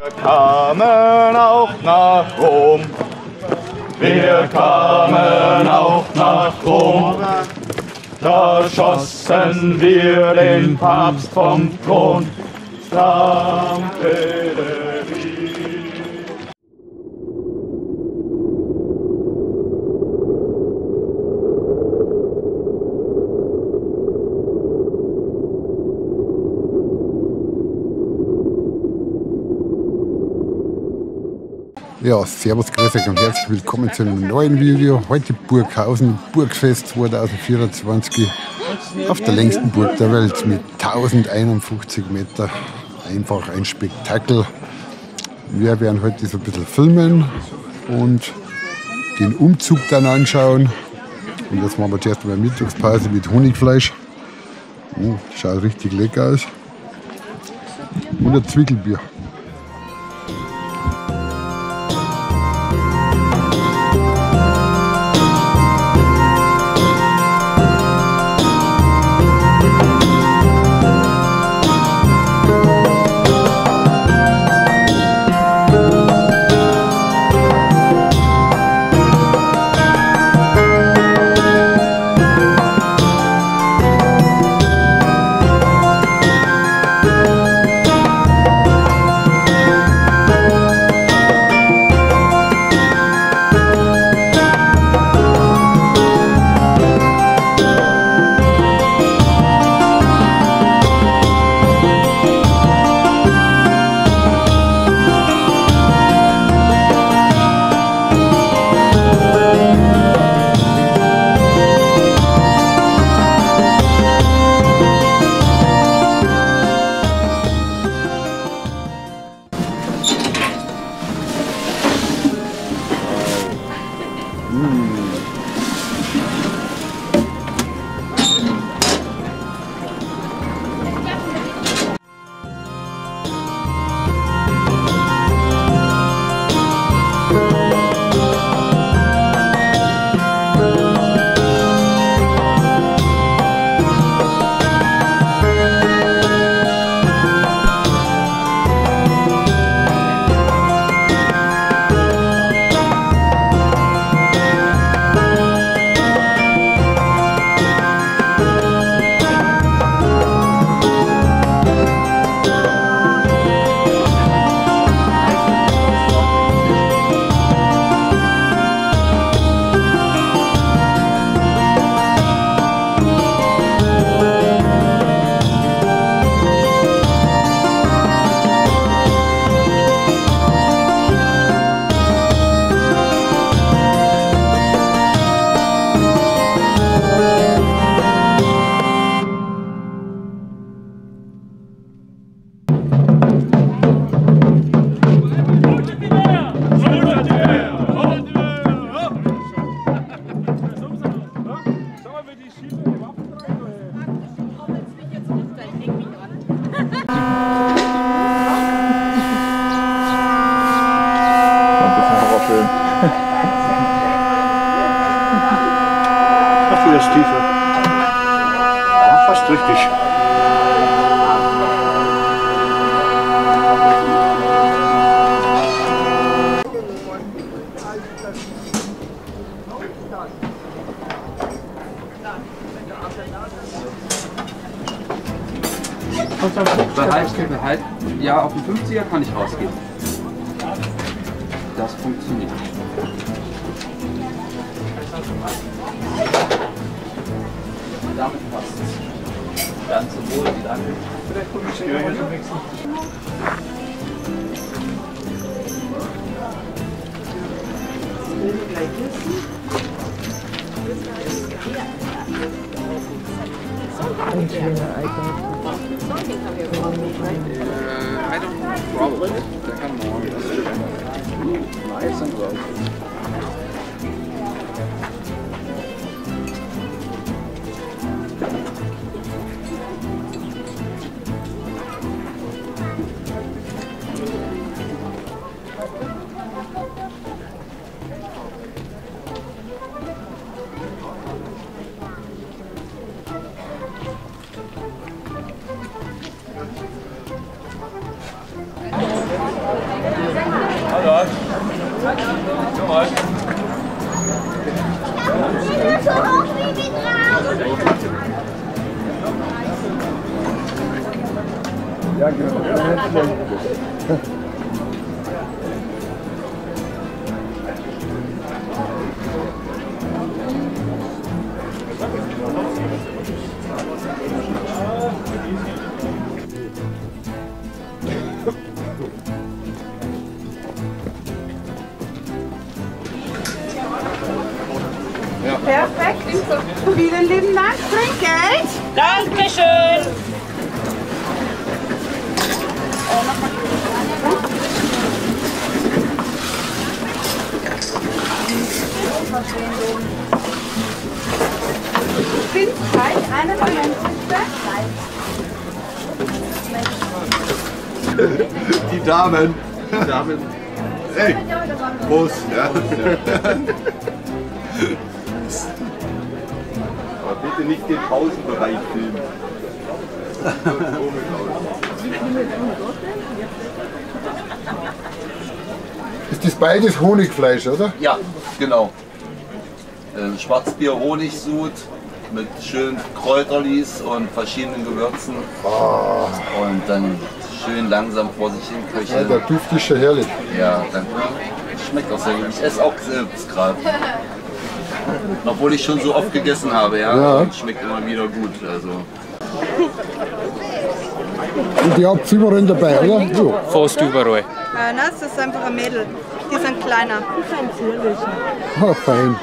Wir kamen auch nach Rom. Wir kamen auch nach Rom. Da schossen wir den Papst vom Thron. San Pellegrino. Ja, servus, grüß euch und herzlich willkommen zu einem neuen Video. Heute Burghausen, Burgfest 2024 auf der längsten Burg der Welt mit 1051 Meter. Einfach ein Spektakel. Wir werden heute so ein bisschen filmen und den Umzug dann anschauen. Und jetzt machen wir zuerst mal eine Mittagspause mit Honigfleisch. Schaut richtig lecker aus. Und ein Zwickelbier. Stiefel. Ja, fast richtig. Behalt. Ja, auf den 50er kann ich rausgehen. Das funktioniert. Damit passt es. Dann sowohl die Lange. Vielleicht komme ich hier zum nächsten. I don't know, probably. They're kind of long. Nice and low. So hoch wie wir tragen. Ja, genau. Perfekt. Vielen lieben Dank. Trinkgeld. Dankeschön. Zinszeit, eine Die Damen. Hey, Prost. Ja. Aber bitte nicht den Pausenbereich filmen. Ist das beides Honigfleisch, oder? Ja, genau. Schwarzbier Honigsud mit schönen Kräuterlis und verschiedenen Gewürzen. Und dann schön langsam vor sich hin Ja, köcheln. der Duft ist schon herrlich. Ja, dann schmeckt auch sehr gut. Ich esse auch selbst gerade. Obwohl ich schon so oft gegessen habe, ja. Ja. Und schmeckt immer wieder gut. Also. Und ihr habt überall dabei, oder? Ja. Fast überall. Das ist einfach ein Mädel. Die sind kleiner. Ah, fein.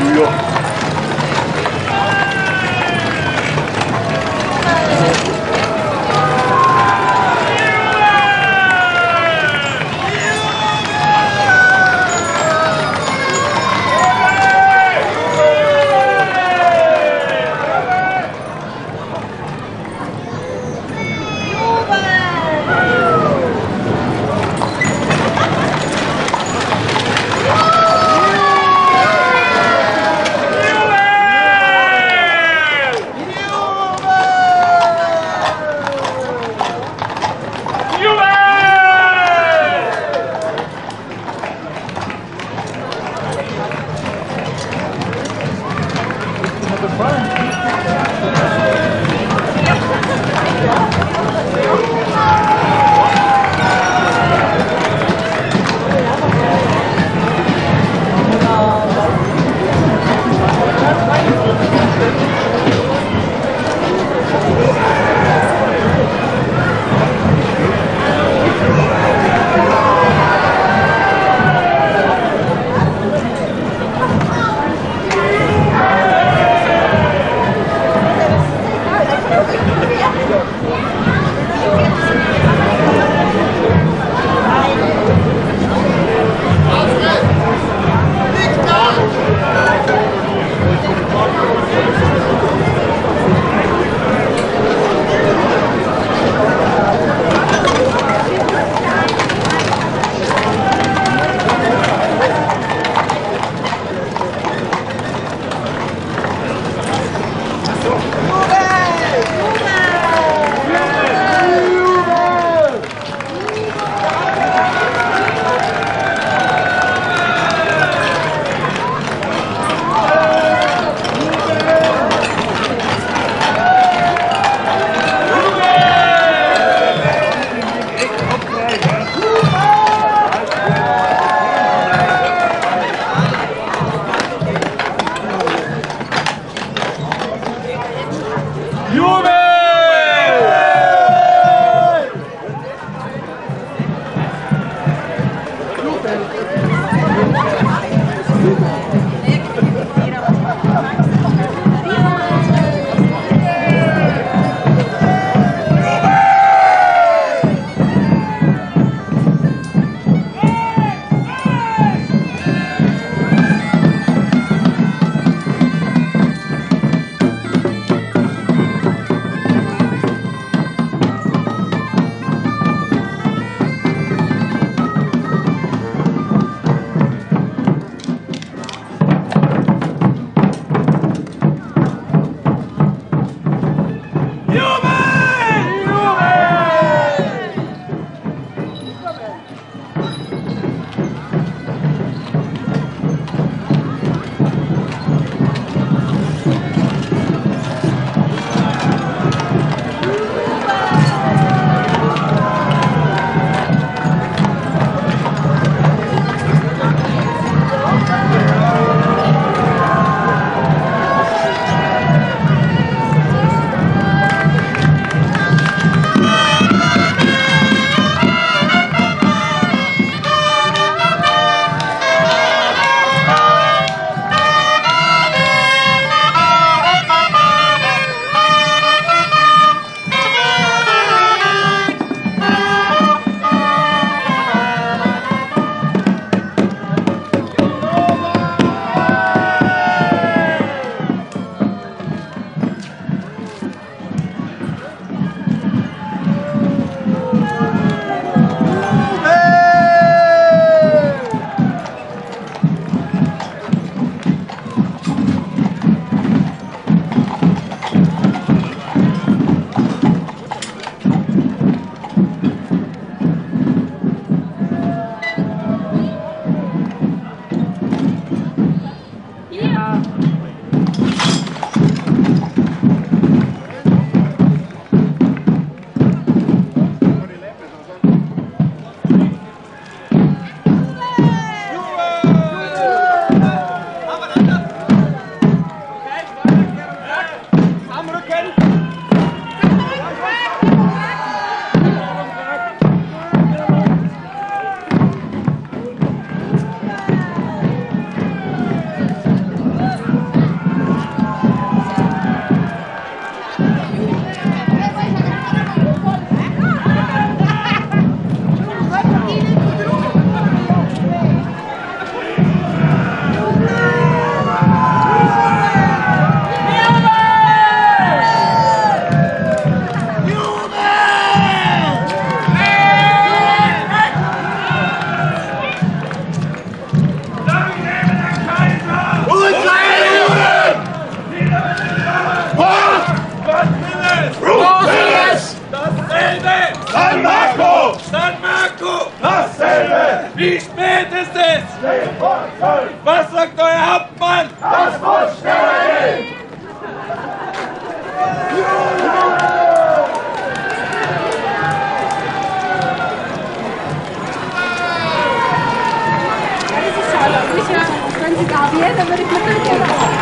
früher. Wie spät ist es? Was sagt euer Hauptmann? Das muss schneller gehen! Wenn Sie da wären, dann würde ich mit dem Geld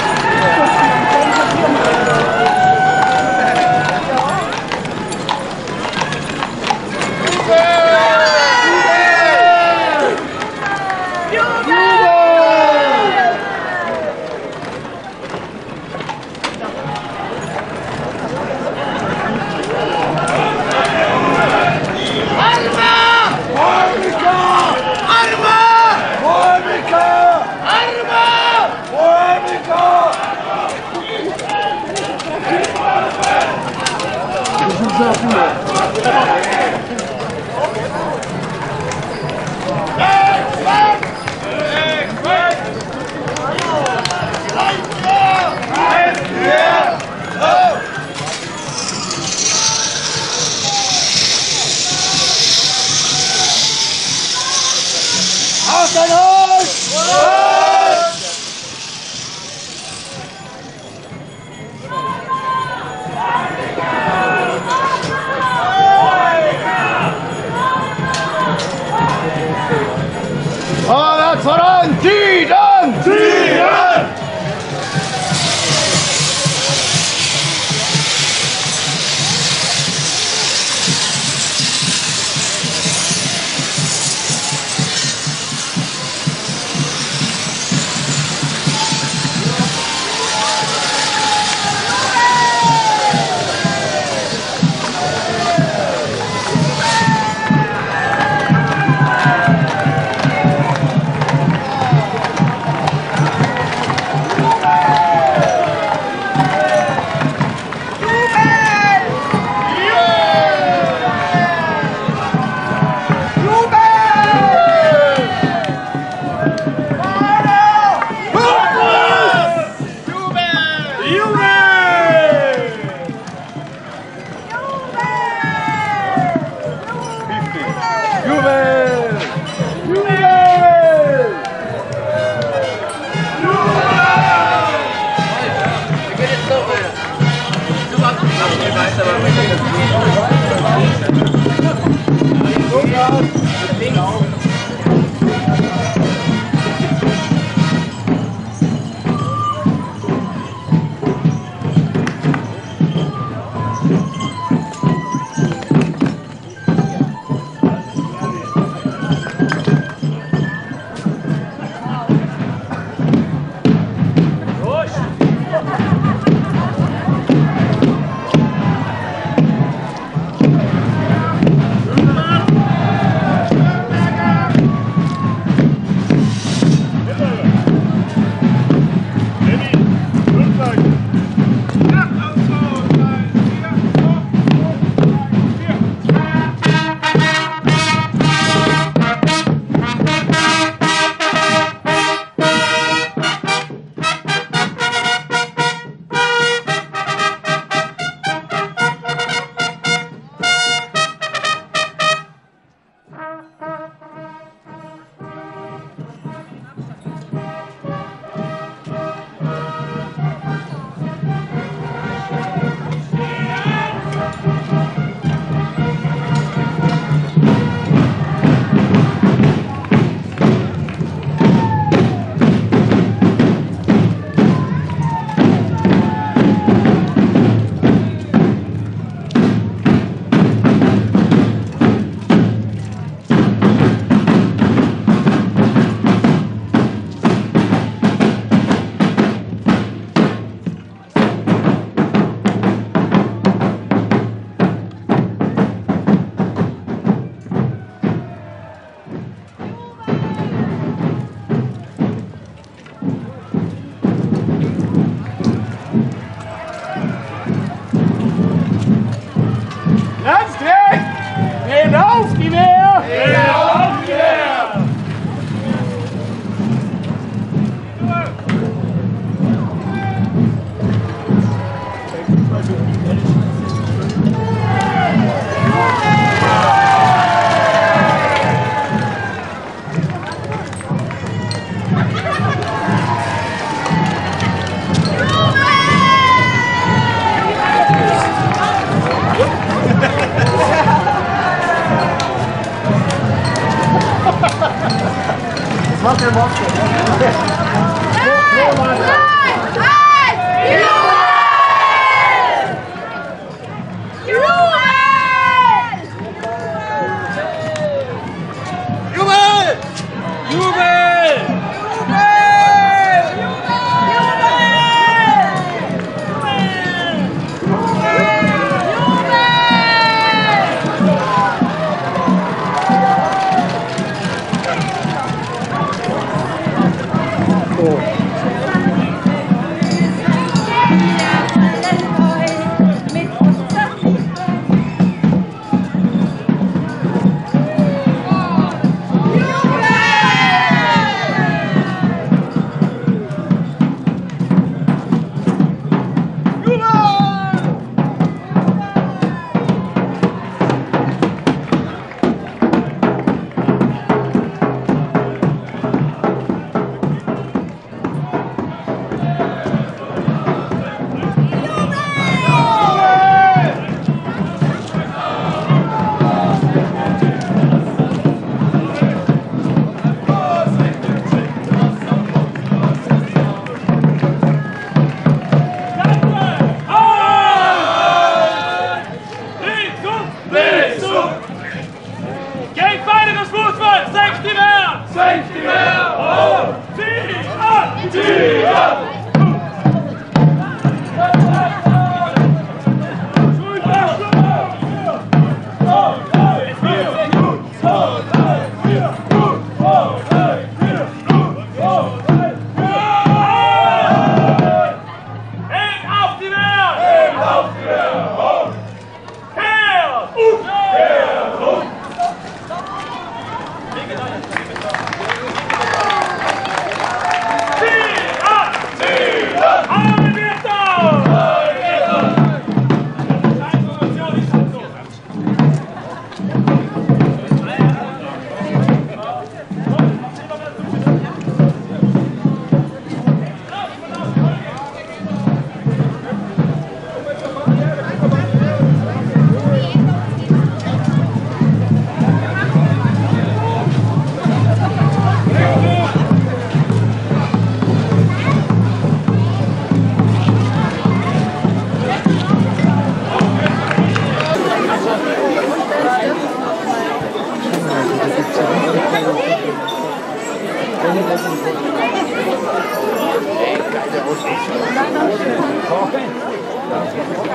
Vorwärts voran! Tiden! Tiden!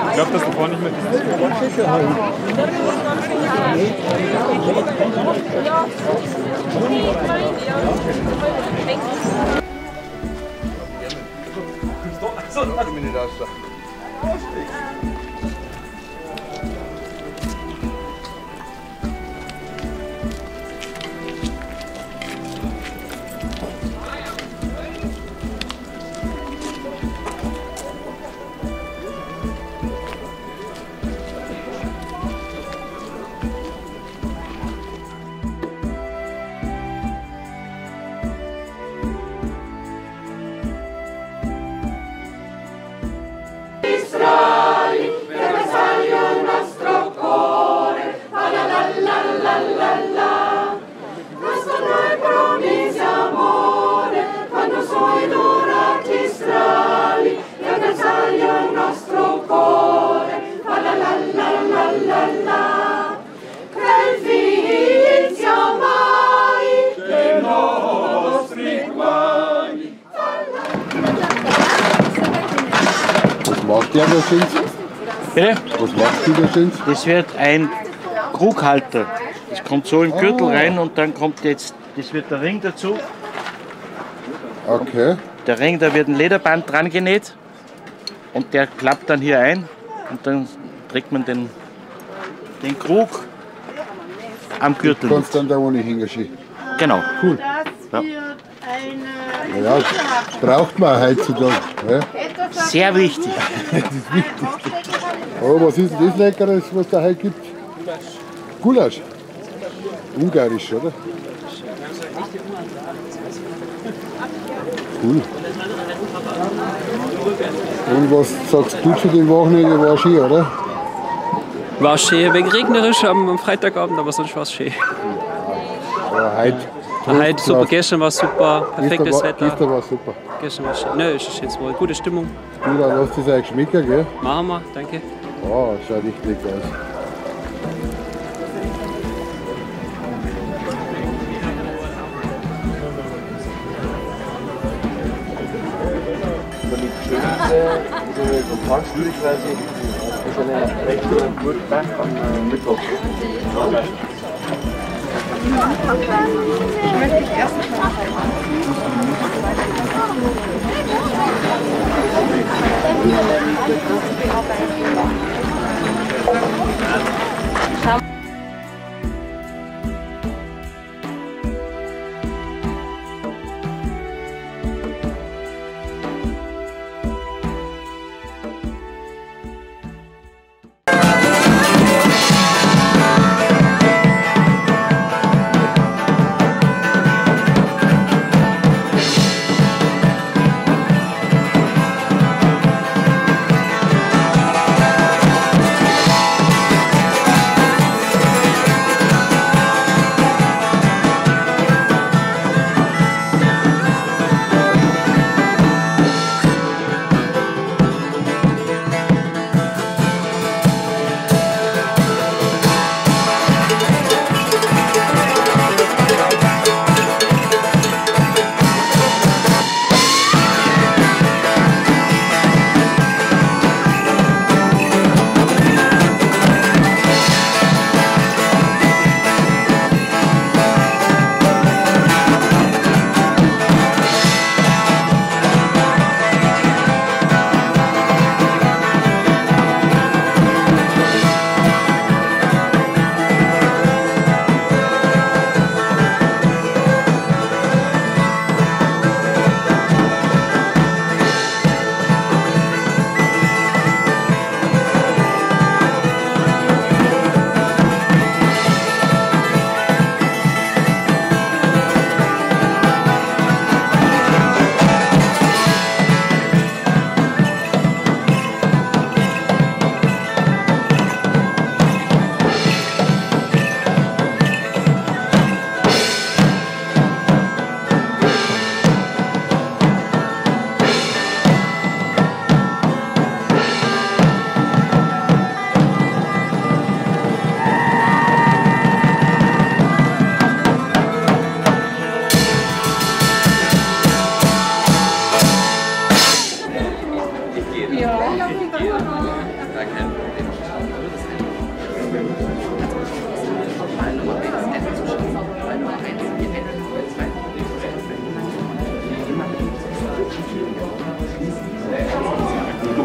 Ich glaube, dass da vorne nicht mehr Was machst du da schön? Das wird ein Krughalter. Das kommt so im Gürtel rein und dann kommt jetzt, das wird der Ring dazu. Okay. Der Ring, da wird ein Lederband dran genäht und der klappt dann hier ein und dann trägt man den Krug am Gürtel. Du kannst dann da ohne hingerschieben. Genau. Cool. Das Ja. wird eine Ja, braucht man heutzutage. Ja. Sehr wichtig. Oh, was ist denn das Leckeres, was da heute gibt? Gulasch. Ungarisch, oder? Cool. Und was sagst du zu dem Wochenende? War schön, oder? War schön, ein wenig regnerisch am Freitagabend, aber sonst war es schön. Aber heute Heute super, gestern war super, perfektes Wetter. Gestern war super. Gestern war schön. Nö, ist ein schönes Wohl. Gute Stimmung. Du, dann lass das euch schmecken, gell? Machen wir, danke. Oh, schaut echt lecker aus.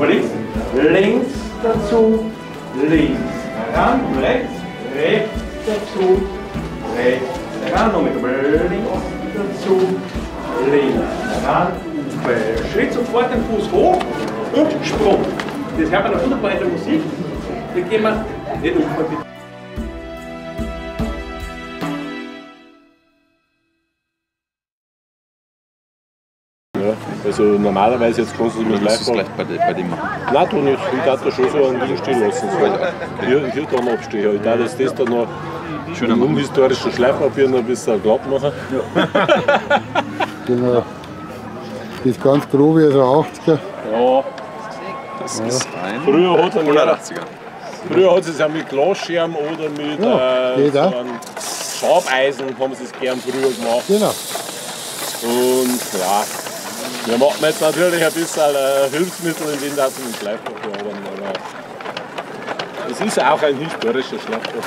Links, links dazu, links, ran, rechts, rechts dazu, rechts, ran, und mit links dazu, links, ran, Schritt sofort den Fuß hoch und Sprung. Das hört man wunderbar in der Musik. Da gehen wir nicht um. Also normalerweise jetzt kannst du mit Live bei dem machen. Nein, du nicht. Ich darf da schon so einen Ding stehen lassen. Hier dann abstehen. Ich darf das dann noch mit einem unhistorischen Schleifpapier noch ein bisschen glatt machen. Ja. Genau. Das ist ganz grob wie so 80er. Ja. Das ist ein Früher hat es 180er. Früher hat es ja mit Glasscherben oder mit so einem Schaubeisen haben sie es gern früher gemacht. Genau. Und ja, wir machen jetzt natürlich ein bisschen Hilfsmittel, in denen sie mit Schleifpapier arbeiten. Aber es ist auch ein historischer Schleifpapier.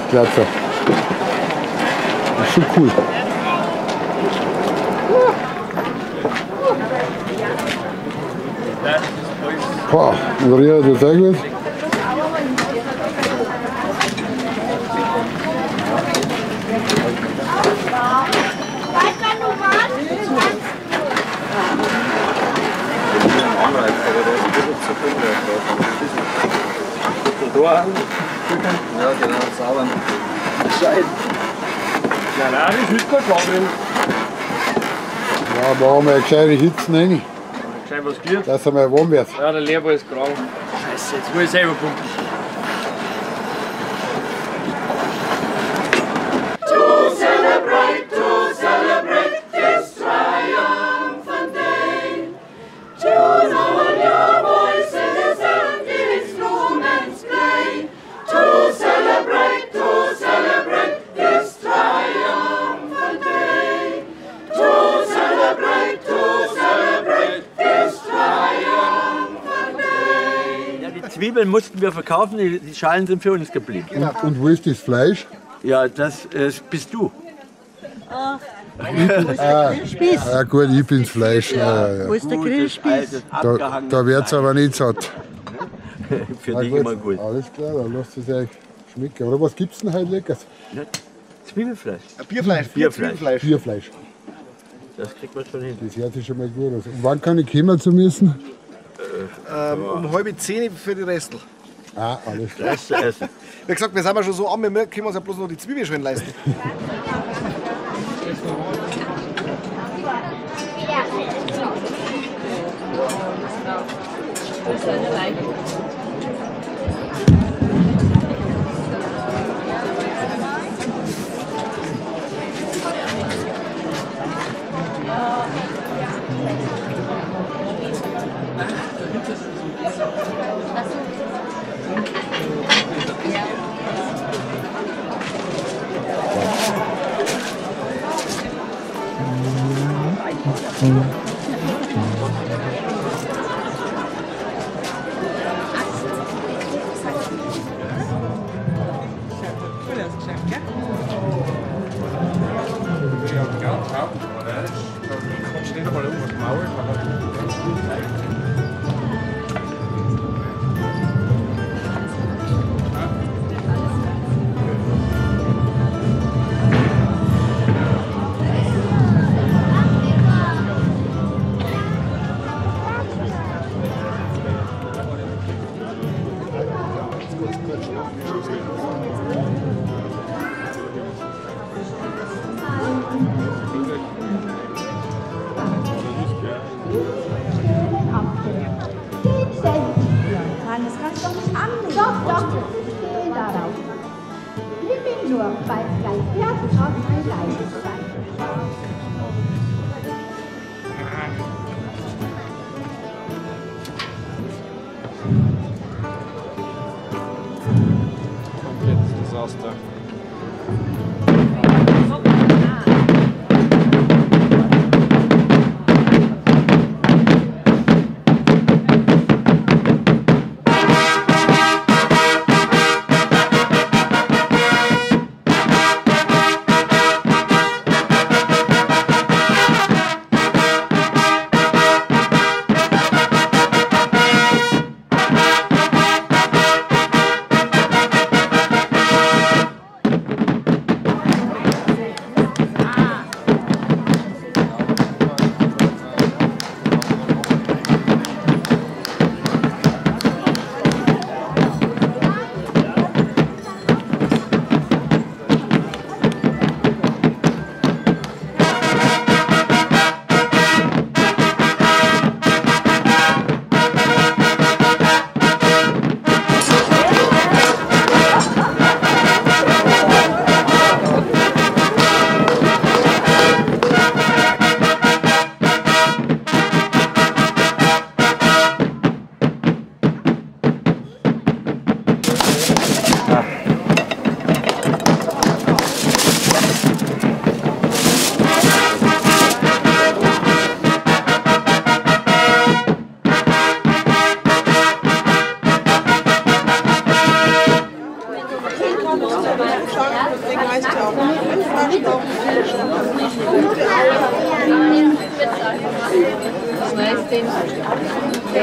Klasse. Das ist schon cool. Boah, Maria, das sehr gut. Ja, genau, sauber. Bescheid. Ja, nein, das ist gut gekommen. Ja, machen wir eine gescheite Hitze rein, Schein was geht. dass er mal warm wird. Ja, der Lehrbar ist krank. Scheiße, jetzt muss ich selber pumpen. Zwiebeln mussten wir verkaufen, die Schalen sind für uns geblieben. Und wo ist das Fleisch? Ja, das bist du. Ja gut, ich bin's Fleisch. Ja. Wo ist der Grillspieß? Da wird's aber nicht satt. Für Na dich gut, immer gut. Alles klar, dann lasst es euch schmecken. Oder was gibt's denn heute Leckeres? Zwiebelfleisch. Bierfleisch. Bierfleisch. Bierfleisch. Das kriegt man schon hin. Das hört sich schon mal gut aus. Und wann kann ich kommen zu müssen? Um 9:30 für die Restel. Ah, alles klar. Das zu essen. Wie gesagt, wir sind ja schon so arm, wir können uns ja bloß noch die Zwiebel schön leisten. Nein, das kannst du doch nicht annehmen. Doch, ich stehe darauf. Nimm ihn nur, weil es gleich fertig auf mein Leid ist. Komplettes Desaster.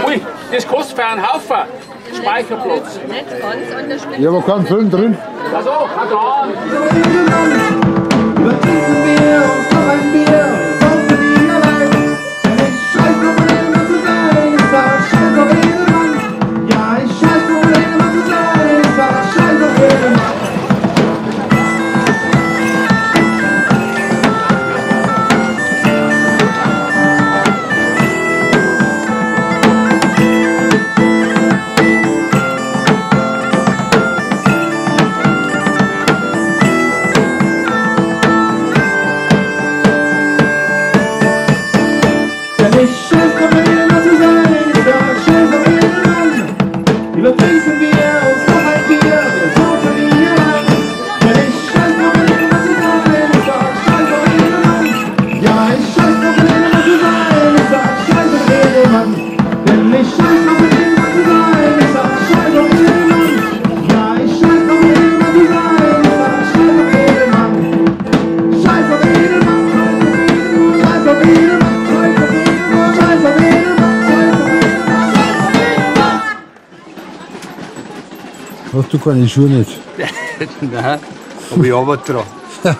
Ui, das kostet für einen Haufen Speicherplatz. Nicht ganz an der Spitze. Ja, aber kein Film drin. Also, hat er an. Hast du keine Schuhe nicht? Nein, aber ich arbeite dran.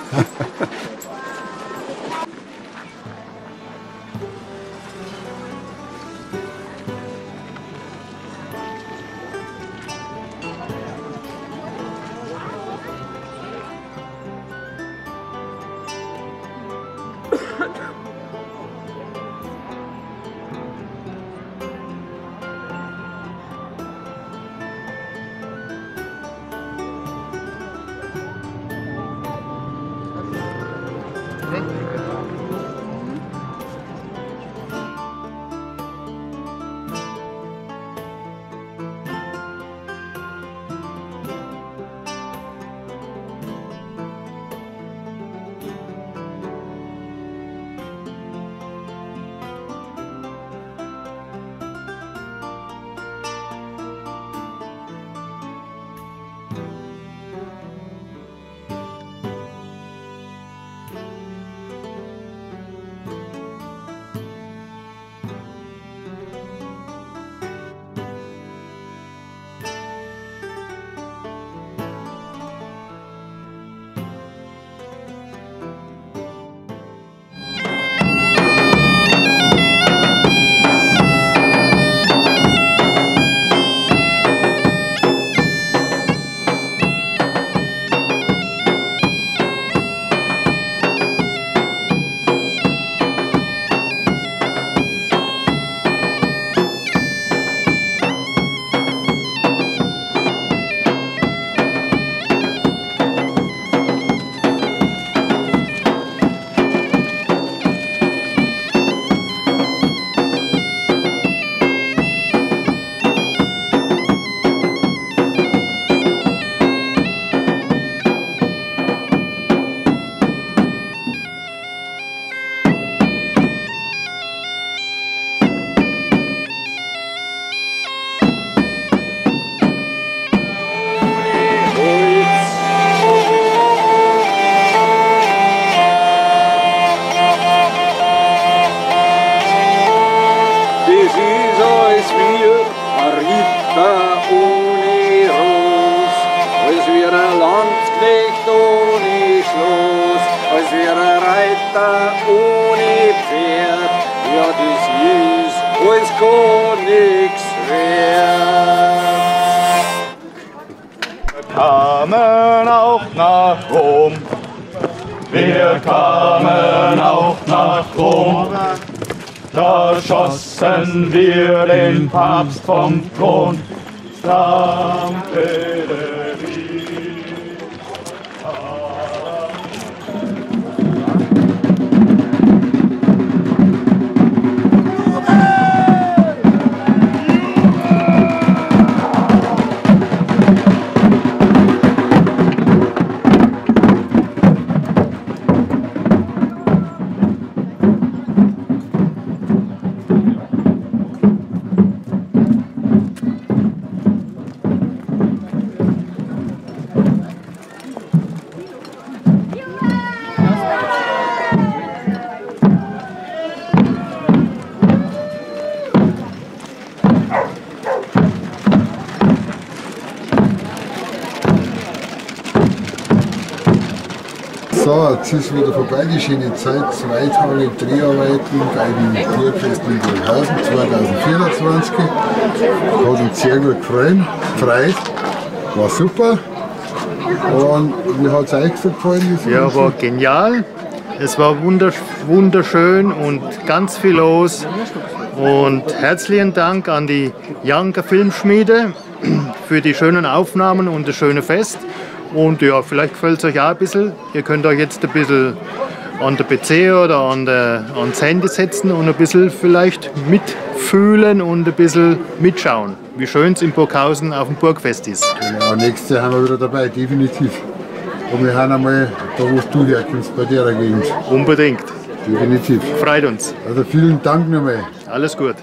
kamen auch nach Rom. Wir kamen auch nach Rom. Da schossen wir den Papst vom Thron. So, jetzt ist wieder vorbei, die schöne Zeit. 2 Tage Dreharbeiten bei dem Burgfest in Burghausen 2024. Hat uns sehr gut gefreut. War super. Und wie hat es euch so gefallen? Ja, war genial. Es war wunderschön und ganz viel los. Und herzlichen Dank an die Janka Filmschmiede für die schönen Aufnahmen und das schöne Fest. Und ja, vielleicht gefällt es euch auch ein bisschen. Ihr könnt euch jetzt ein bisschen an den PC oder ans Handy setzen und ein bisschen vielleicht mitfühlen und ein bisschen mitschauen, wie schön es in Burghausen auf dem Burgfest ist. Genau, nächstes Jahr haben wir wieder dabei, definitiv. Und wir haben einmal da, wo du herkommst, bei der Gegend. Unbedingt. Definitiv. Freut uns. Also vielen Dank nochmal. Alles gut.